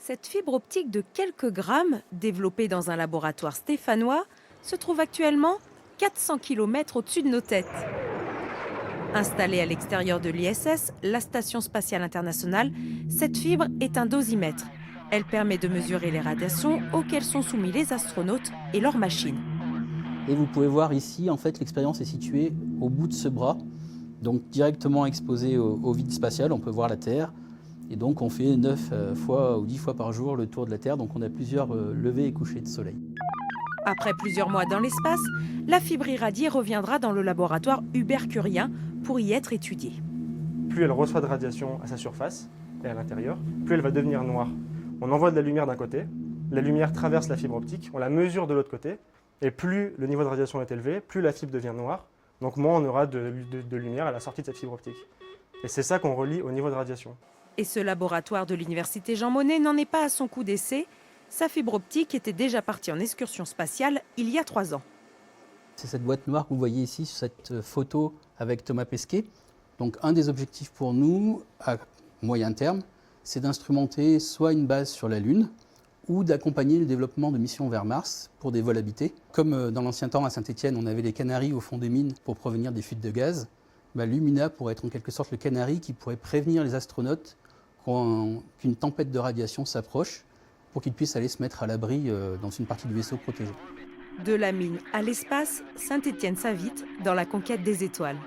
Cette fibre optique de quelques grammes, développée dans un laboratoire stéphanois, se trouve actuellement 400 km au-dessus de nos têtes. Installée à l'extérieur de l'ISS, la Station spatiale internationale, cette fibre est un dosimètre. Elle permet de mesurer les radiations auxquelles sont soumis les astronautes et leurs machines. Et vous pouvez voir ici, en fait, l'expérience est située au bout de ce bras, donc directement exposé au vide spatial. On peut voir la Terre. Et donc on fait 9 fois ou 10 fois par jour le tour de la Terre, donc on a plusieurs levées et couchers de soleil. Après plusieurs mois dans l'espace, la fibre irradiée reviendra dans le laboratoire Hubert-Curien pour y être étudiée. Plus elle reçoit de radiation à sa surface et à l'intérieur, plus elle va devenir noire. On envoie de la lumière d'un côté, la lumière traverse la fibre optique, on la mesure de l'autre côté, et plus le niveau de radiation est élevé, plus la fibre devient noire, donc moins on aura de lumière à la sortie de cette fibre optique. Et c'est ça qu'on relie au niveau de radiation. Et ce laboratoire de l'université Jean Monnet n'en est pas à son coup d'essai. Sa fibre optique était déjà partie en excursion spatiale il y a 3 ans. C'est cette boîte noire que vous voyez ici sur cette photo avec Thomas Pesquet. Donc un des objectifs pour nous, à moyen terme, c'est d'instrumenter soit une base sur la Lune ou d'accompagner le développement de missions vers Mars pour des vols habités. Comme dans l'ancien temps à Saint-Étienne, on avait les canaris au fond des mines pour prévenir des fuites de gaz, Lumina pourrait être en quelque sorte le canari qui pourrait prévenir les astronautes qu'une tempête de radiation s'approche pour qu'ils puissent aller se mettre à l'abri dans une partie du vaisseau protégé. De la mine à l'espace, Saint-Étienne s'invite dans la conquête des étoiles.